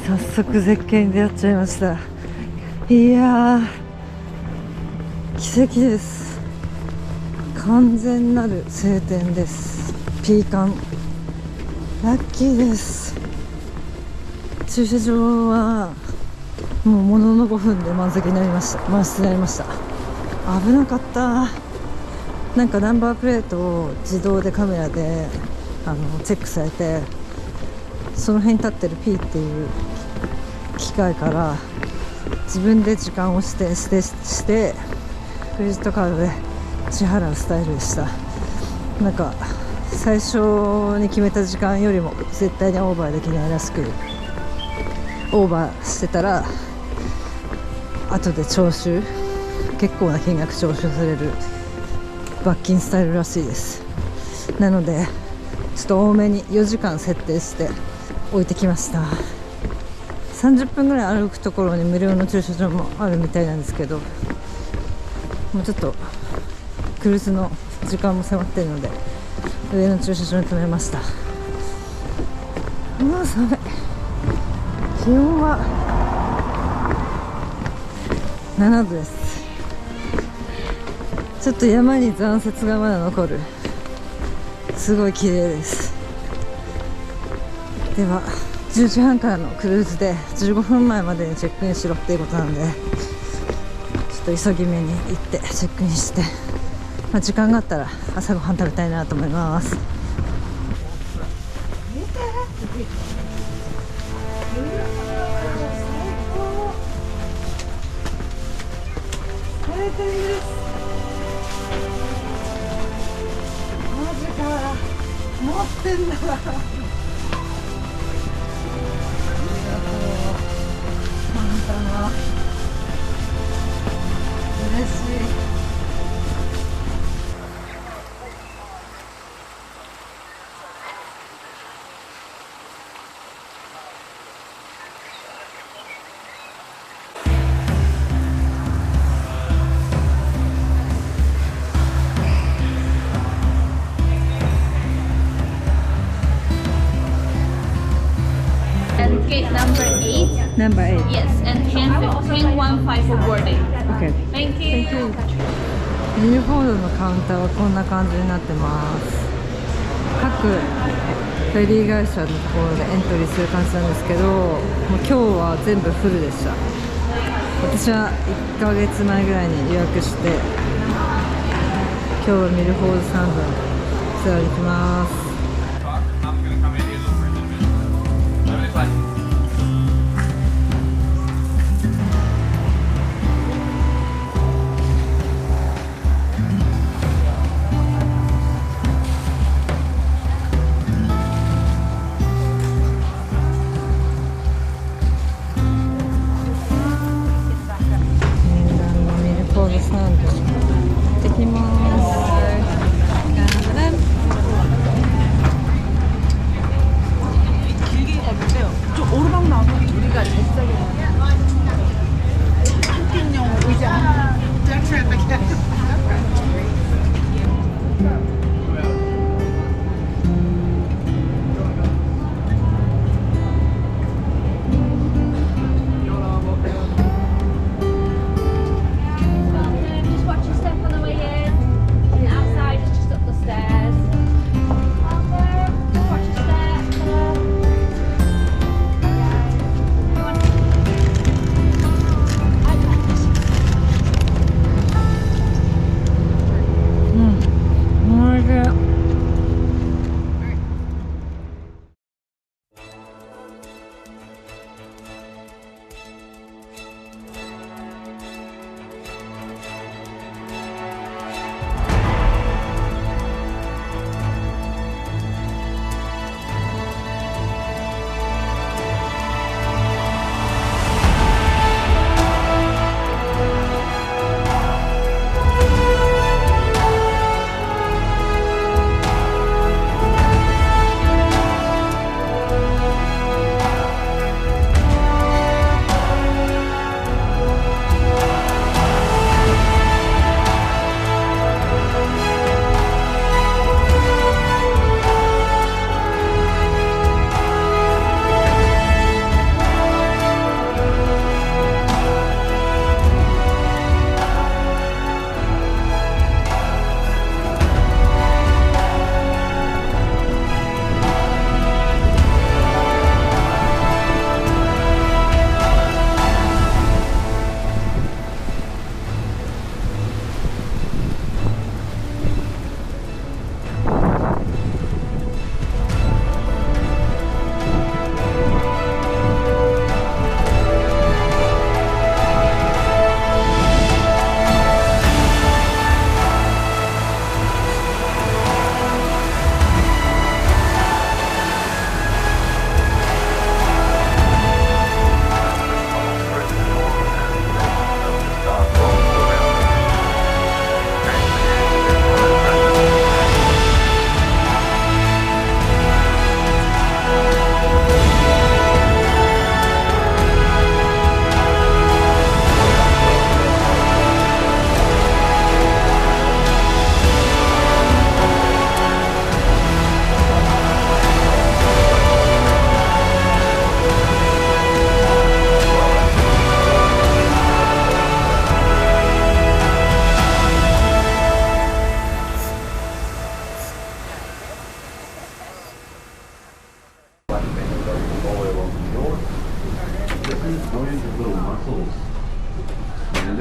早速絶景に出会っちゃいました。いやー、奇跡です。完全なる晴天です。ピーカンラッキーです。駐車場はもうものの5分で満席になりました。満室になりました。危なかった。なんかナンバープレートを自動でカメラでチェックされて、その辺に立ってる P っていう機械から自分で時間を指定してクレジットカードで支払うスタイルでした。なんか最初に決めた時間よりも絶対にオーバーできないらしく、オーバーしてたら後で徴収、結構な金額徴収される罰金スタイルらしいです。なのでちょっと多めに4時間設定して置いてきました。30分ぐらい歩くところに無料の駐車場もあるみたいなんですけど、もうちょっとクルーズの時間も迫っているので上の駐車場に停めました。もう寒い。気温は7度です。ちょっと山に残雪がまだ残る。すごい綺麗です。では10時半からのクルーズで15分前までにチェックインしろっていうことなんで、ちょっと急ぎ目に行ってチェックインして、時間があったら朝ごはん食べたいなと思います。晴天です。マジか、持ってんだ。嬉しい。And gate number 8. Number 8. Yes, and hang 15 for boarding. Okay. Thank you. ミルフォードのカウンターはこんな感じになってます。各フェリー会社のところでエントリーする感じなんですけど、もう今日は全部フルでした。私は1ヶ月前ぐらいに予約して、今日はミルフォードサンドツアーに行きます。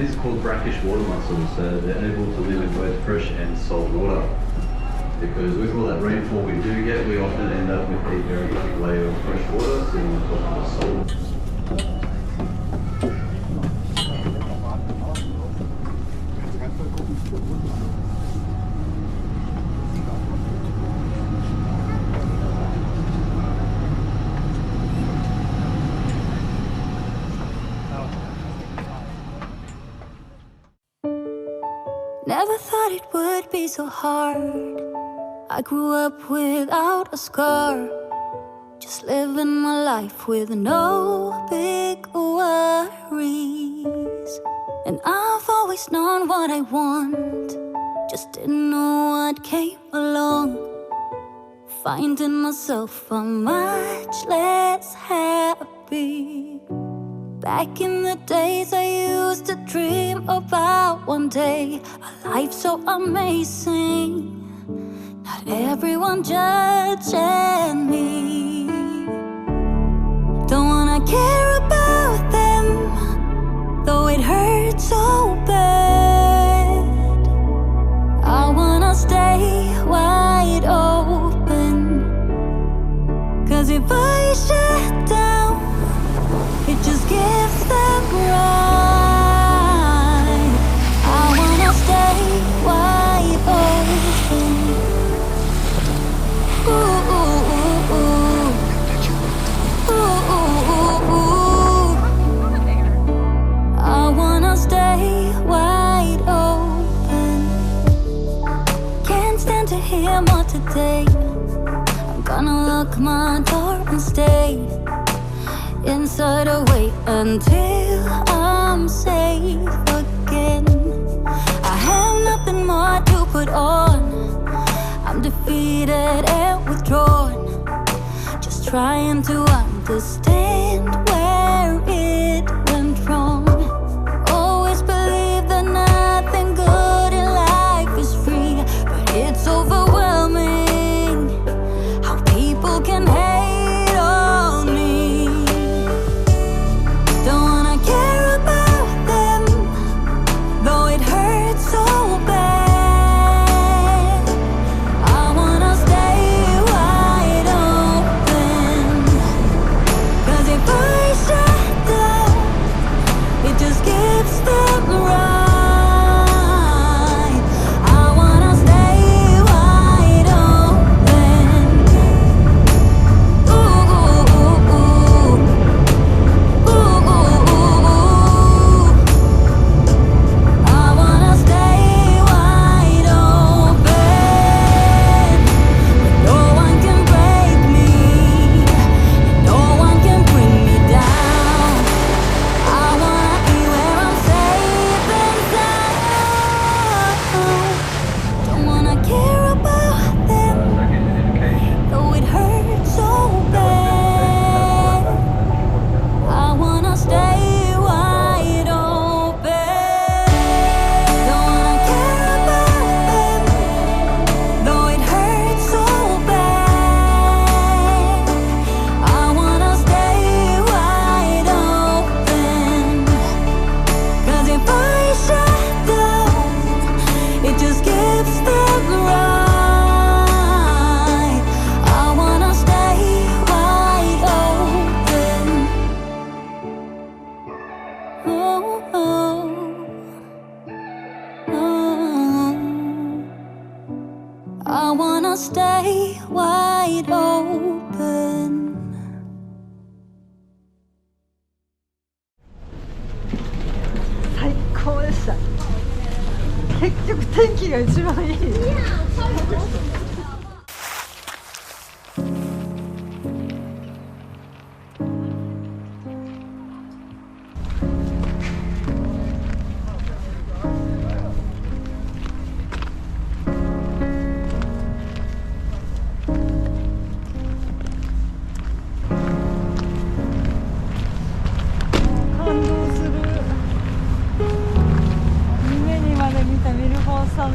these are called brackish water mussels. They're able to live in both fresh and salt water. Because with all that rainfall we do get, we often end up with a very thick layer of fresh water sitting on top of the salt. Never thought it would be so hard. I grew up without a scar, just living my life with no big worries. And I've always known what I want, just didn't know what came along. Finding myself much less happy. Back in the days I used to dream about one day a life so amazing, not everyone judging me. Don't wanna care about them, though it hurts so bad. I wanna stay wide open, 'cause if I shut down, it just gives them right. I wanna stay wide open. Ooh, ooh, ooh, ooh. Ooh, ooh, ooh, ooh. I wanna stay wide open. Can't stand to hear more today. I'm gonna lock my door and stay inside or wait until I'm safe again. I have nothing more to put on. I'm defeated and withdrawn, just trying to understand where it went wrong. Always believe that nothing good in life is free, but it's overwhelming how people can hate on me. Don't wanna care about them, though it hurts so bad. I wanna stay wide open, 'cause if I shut down, it just gives them right. I wanna stay wide open. Ooh, ooh, ooh, ooh. Ooh, ooh, ooh, ooh. I wanna stay wide open. No one can break me, no one can bring me down. I wanna be where I'm safe and sound. Don't wanna care about them, though it hurts so bad. I wanna stay wide open. Don't wanna care about them, though it hurts so bad. I wanna stay wide open, 'cause if I shut down, it just gives them right. I wanna stay wide open. Oh, oh, oh. I wanna stay wide open. 最高でした。結局天気が一番いい。感動する。夢にまで見たミルフォーサム。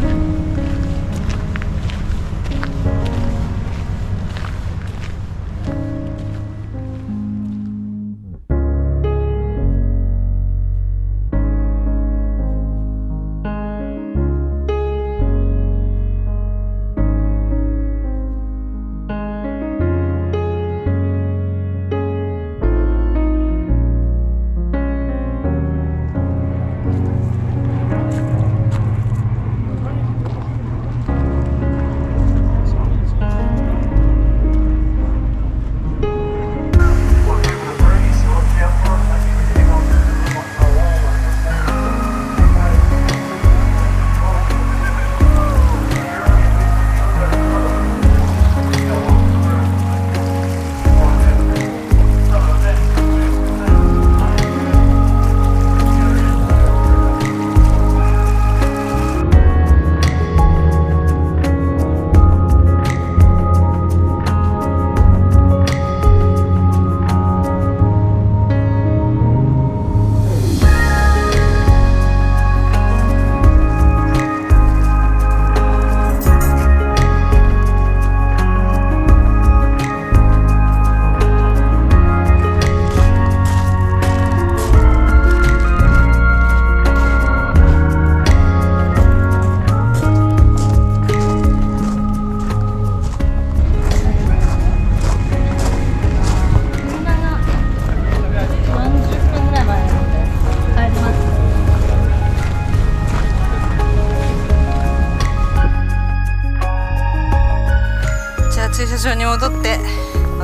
場に戻って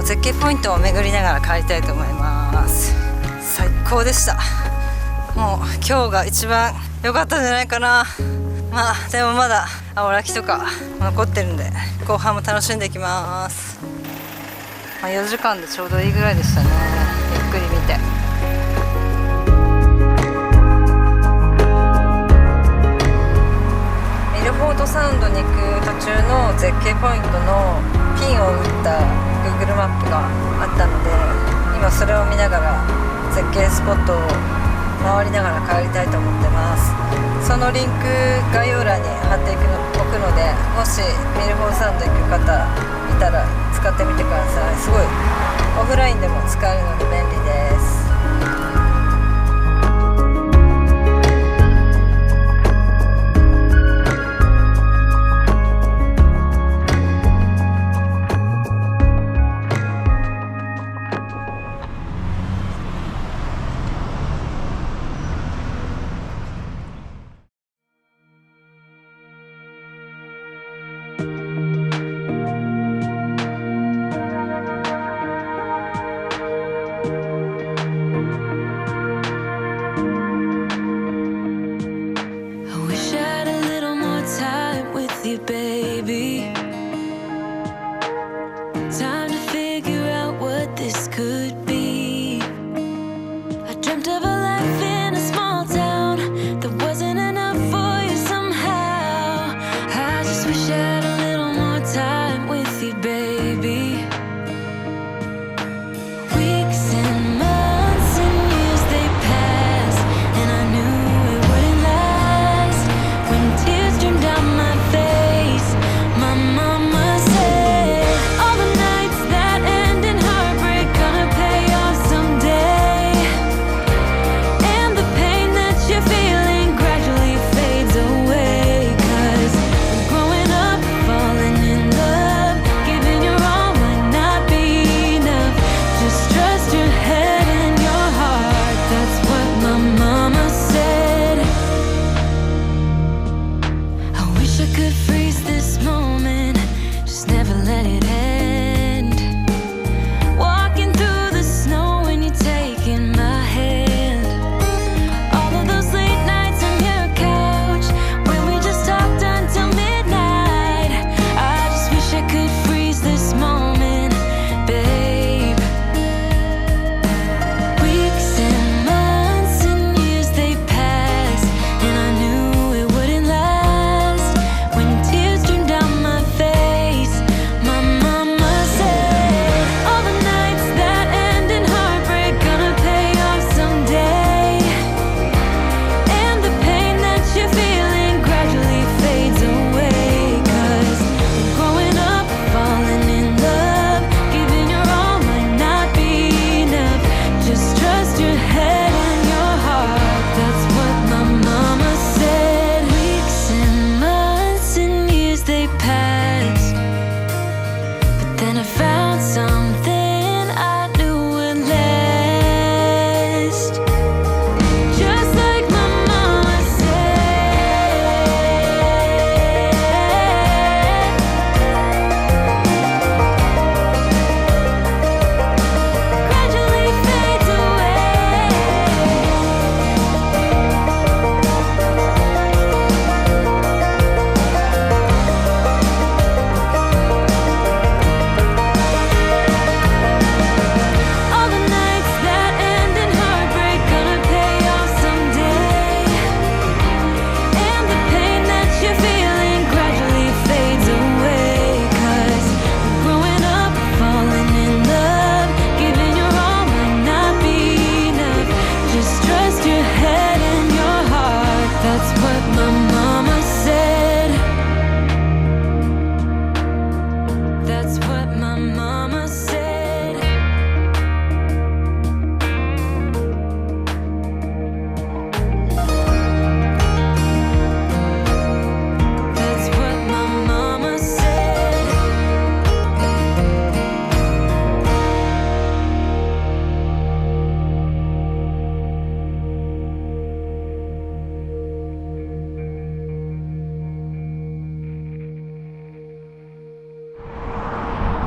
絶景ポイントを巡りながら帰りたいと思います。最高でした。もう今日が一番良かったんじゃないかな。まあでもまだ青滝とか残ってるんで後半も楽しんでいきます。4時間でちょうどいいぐらいでしたね。ゆっくり見て。ミルフォートサウンドに行く途中の絶景ポイントのピンを打った Google マップがあったので、今それを見ながら絶景スポットを回りながら帰りたいと思ってます。そのリンク概要欄に貼っておくので、もしミルフォートサウンド行く方いたら使ってみてください。すごいオフラインでも使えるので便利です。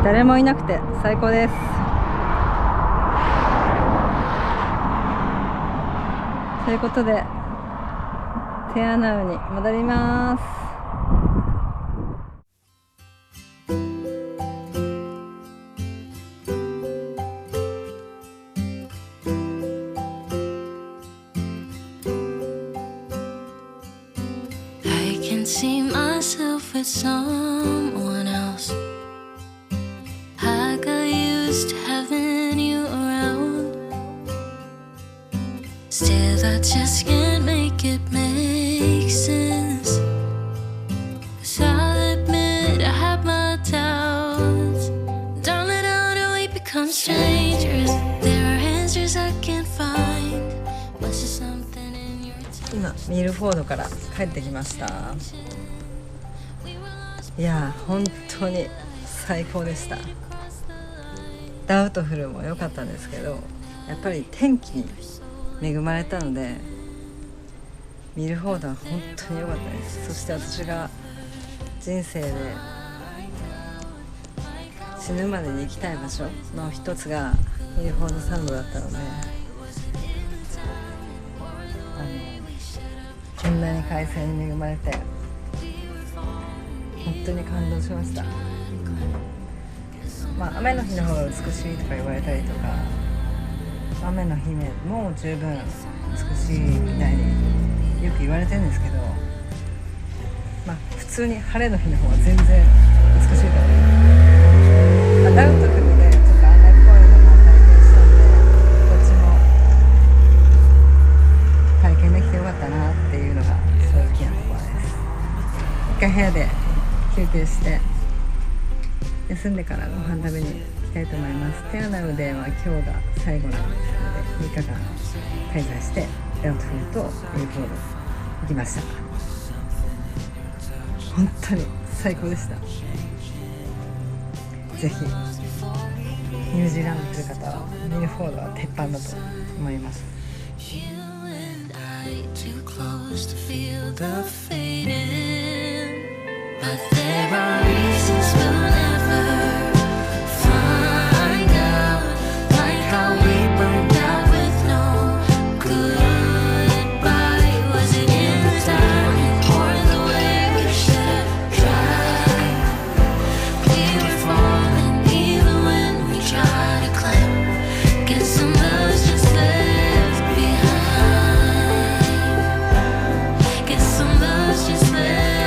誰もいなくて最高です。ということでテアナウに戻ります。I can see myself with someone else. I got used to having you around. Still, I just can't make it make sense. 'Cause I'll admit I have my doubts. Darling, how do we become strangers? There are answers I can't find. Was there something in your touch? 今ミルフォードから帰ってきました。いやー本当に最高でした。ダウトフルも良かったんですけど、やっぱり天気に恵まれたのでミルフォードは本当に良かったです。そして私が人生で死ぬまでに行きたい場所の一つがミルフォードサンドだったので、こんなに快晴に恵まれて本当に感動しました。雨の日の方が美しいとか言われたりとか、雨の日も十分美しいみたいによく言われてるんですけど、普通に晴れの日の方が全然美しいと思います。ダウトフルでちょっと雨っぽいのも体験したんで、どっちも体験できてよかったなっていうのが正直なところです。一回部屋で休憩して休んでからご飯食べに行きたいと思います。テアナウでは今日が最後なんですので3日間滞在してダウトフルとミルフォード行きました。本当に最高でした。ぜひニュージーランドに来る方はミルフォードは鉄板だと思います。But there are reasons we'll never find out, like how we burned out with no goodbye. Was it in the timing or the way we should have tried? We were falling even when we tried to climb. Guess some love's just left behind. Guess some love's just left.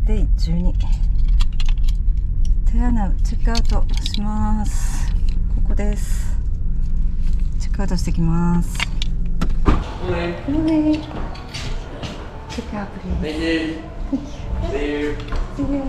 デイ12テアナウチェックアウトします。ここです。チェックアウトしてきます。Morning. Check out, please. Thank you. See you. See you.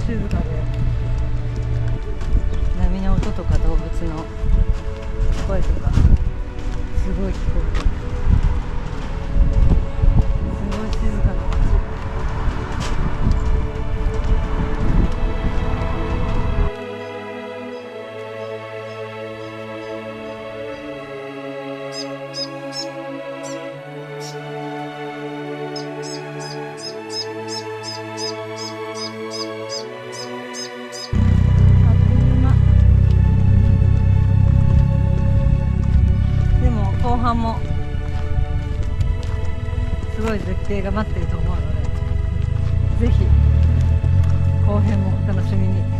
静かで、波の音とか動物の声とかすごい聞こえる。すごい静かな街。でも後半もすごい絶景が待ってると思うので、ぜひ後編もお楽しみに。